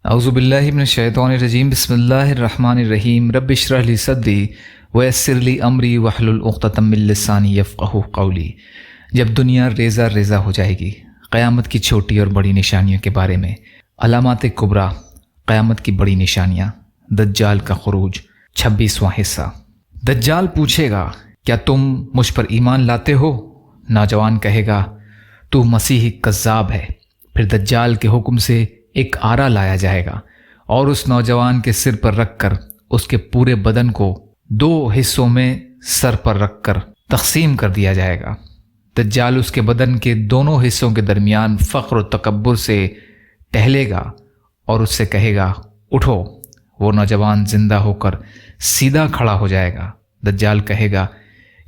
اعوذ باللہ من الشیطان الرجیم بسم اللہ الرحمن الرحیم رب اشرح لی صدری ویسر لی امری واحلل عقدۃ من لسانی یفقہوا قولی۔ جب دنیا ریزہ ریزہ ہو جائے گی، قیامت کی چھوٹی اور بڑی نشانیوں کے بارے میں، علامات کبریٰ، قیامت کی بڑی نشانیاں، دجال کا خروج، 26واں حصہ۔ دجال پوچھے گا، کیا تم مجھ پر ایمان لاتے ہو؟ نوجوان کہے گا، تو مسیحی کذاب ہے۔ پھر دجال کے حکم سے ایک آرا لایا جائے گا اور اس نوجوان کے سر پر رکھ کر اس کے پورے بدن کو 2 حصوں میں سر پر رکھ کر تقسیم کر دیا جائے گا۔ دجال اس کے بدن کے دونوں حصوں کے درمیان فخر و تکبر سے ٹہلے گا اور اس سے کہے گا، اٹھو۔ وہ نوجوان زندہ ہو کر سیدھا کھڑا ہو جائے گا۔ دجال کہے گا،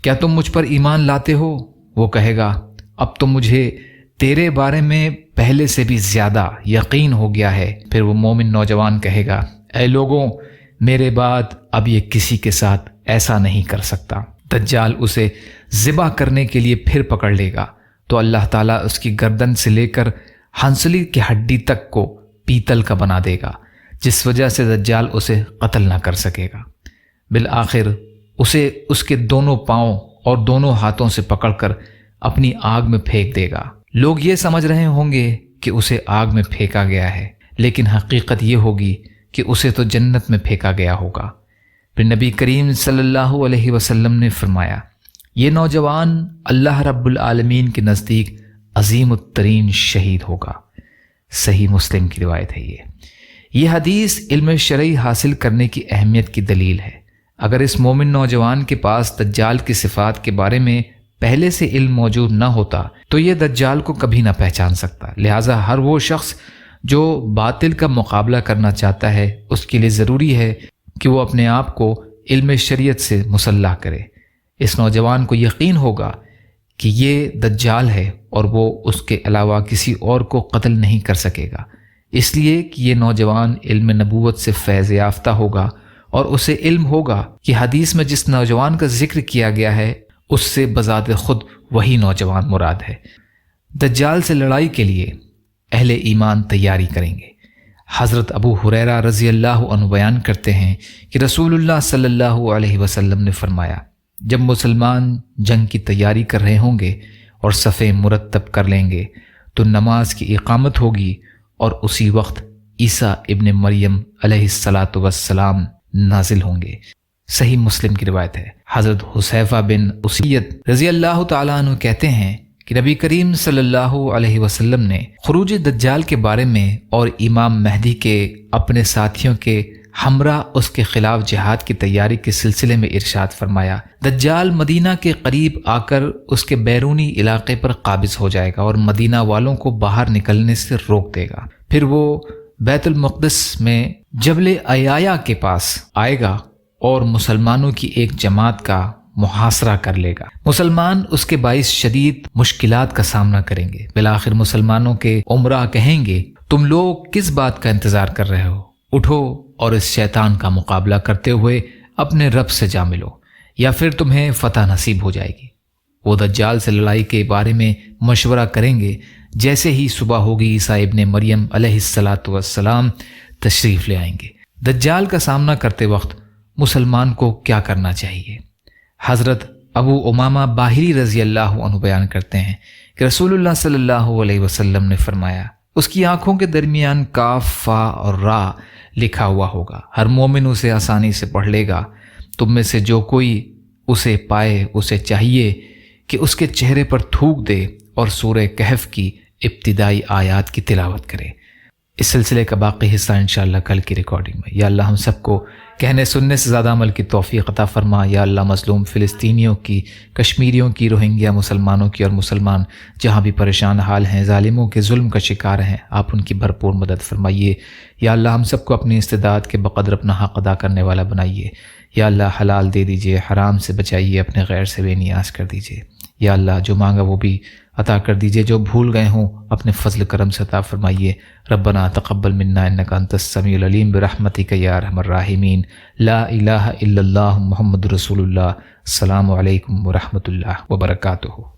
کیا تم مجھ پر ایمان لاتے ہو؟ وہ کہے گا، اب تو مجھے تیرے بارے میں پہلے سے بھی زیادہ یقین ہو گیا ہے۔ پھر وہ مومن نوجوان کہے گا، اے لوگوں، میرے بعد اب یہ کسی کے ساتھ ایسا نہیں کر سکتا۔ دجال اسے ذبح کرنے کے لیے پھر پکڑ لے گا تو اللہ تعالیٰ اس کی گردن سے لے کر ہنسلی کی ہڈی تک کو پیتل کا بنا دے گا، جس وجہ سے دجال اسے قتل نہ کر سکے گا۔ بالآخر اسے اس کے دونوں پاؤں اور دونوں ہاتھوں سے پکڑ کر اپنی آگ میں پھینک دے گا۔ لوگ یہ سمجھ رہے ہوں گے کہ اسے آگ میں پھینکا گیا ہے، لیکن حقیقت یہ ہوگی کہ اسے تو جنت میں پھینکا گیا ہوگا۔ پھر نبی کریم صلی اللہ علیہ وسلم نے فرمایا، یہ نوجوان اللہ رب العالمین کے نزدیک عظیم الترین شہید ہوگا۔ صحیح مسلم کی روایت ہے۔ یہ حدیث علم شرعی حاصل کرنے کی اہمیت کی دلیل ہے۔ اگر اس مومن نوجوان کے پاس دجال کی صفات کے بارے میں پہلے سے علم موجود نہ ہوتا تو یہ دجال کو کبھی نہ پہچان سکتا۔ لہٰذا ہر وہ شخص جو باطل کا مقابلہ کرنا چاہتا ہے، اس کے لیے ضروری ہے کہ وہ اپنے آپ کو علم شریعت سے مسلح کرے۔ اس نوجوان کو یقین ہوگا کہ یہ دجال ہے اور وہ اس کے علاوہ کسی اور کو قتل نہیں کر سکے گا، اس لیے کہ یہ نوجوان علم نبوت سے فیض یافتہ ہوگا اور اسے علم ہوگا کہ حدیث میں جس نوجوان کا ذکر کیا گیا ہے اس سے بذات خود وہی نوجوان مراد ہے۔ دجال سے لڑائی کے لیے اہل ایمان تیاری کریں گے۔ حضرت ابو ہریرہ رضی اللہ عنہ بیان کرتے ہیں کہ رسول اللہ صلی اللہ علیہ وسلم نے فرمایا، جب مسلمان جنگ کی تیاری کر رہے ہوں گے اور صفیں مرتب کر لیں گے تو نماز کی اقامت ہوگی اور اسی وقت عیسیٰ ابن مریم علیہ الصلاۃ والسلام نازل ہوں گے۔ صحیح مسلم کی روایت ہے۔ حضرت حذیفہ بن اسید رضی اللہ تعالیٰ عنہ کہتے ہیں کہ نبی کریم صلی اللہ علیہ وسلم نے خروج دجال کے بارے میں اور امام مہدی کے اپنے ساتھیوں کے ہمراہ اس کے خلاف جہاد کی تیاری کے سلسلے میں ارشاد فرمایا، دجال مدینہ کے قریب آ کر اس کے بیرونی علاقے پر قابض ہو جائے گا اور مدینہ والوں کو باہر نکلنے سے روک دے گا۔ پھر وہ بیت المقدس میں جبل عیایا کے پاس آئے گا اور مسلمانوں کی ایک جماعت کا محاصرہ کر لے گا۔ مسلمان اس کے باعث شدید مشکلات کا سامنا کریں گے۔ بالآخر مسلمانوں کے عمراء کہیں گے، تم لوگ کس بات کا انتظار کر رہے ہو؟ اٹھو اور اس شیطان کا مقابلہ کرتے ہوئے اپنے رب سے جا ملو، یا پھر تمہیں فتح نصیب ہو جائے گی۔ وہ دجال سے لڑائی کے بارے میں مشورہ کریں گے۔ جیسے ہی صبح ہوگی، عیسیٰ ابن مریم علیہ الصلاۃ والسلام تشریف لے آئیں گے۔ دجال کا سامنا کرتے وقت مسلمان کو کیا کرنا چاہیے؟ حضرت ابو امامہ باہلی رضی اللہ عنہ بیان کرتے ہیں کہ رسول اللہ صلی اللہ علیہ وسلم نے فرمایا، اس کی آنکھوں کے درمیان کاف، فا اور را لکھا ہوا ہوگا۔ ہر مومن اسے آسانی سے پڑھ لے گا۔ تم میں سے جو کوئی اسے پائے، اسے چاہیے کہ اس کے چہرے پر تھوک دے اور سورہ کہف کی ابتدائی آیات کی تلاوت کرے۔ اس سلسلے کا باقی حصہ انشاءاللہ کل کی ریکارڈنگ میں۔ یا اللہ ہم سب کو کہنے سننے سے زیادہ عمل کی توفیق عطا فرما۔ یا اللہ مظلوم فلسطینیوں کی، کشمیریوں کی، روہنگیا مسلمانوں کی اور مسلمان جہاں بھی پریشان حال ہیں، ظالموں کے ظلم کا شکار ہیں، آپ ان کی بھرپور مدد فرمائیے۔ یا اللہ ہم سب کو اپنی استعداد کے بقدر اپنا حق ادا کرنے والا بنائیے۔ یا اللہ حلال دے دیجئے، حرام سے بچائیے، اپنے غیر سے بے نیاز کر دیجئے۔ یا اللہ جو مانگا وہ بھی عطا کر دیجئے، جو بھول گئے ہوں اپنے فضل کرم سے عطا فرمائیے۔ ربنا تقبل منا انک انت السمیع العلیم برحمتک یا ارحم الراحمین۔ لا الہ الا اللہ محمد رسول اللہ۔ السلام علیکم ورحمۃ اللہ وبرکاتہ۔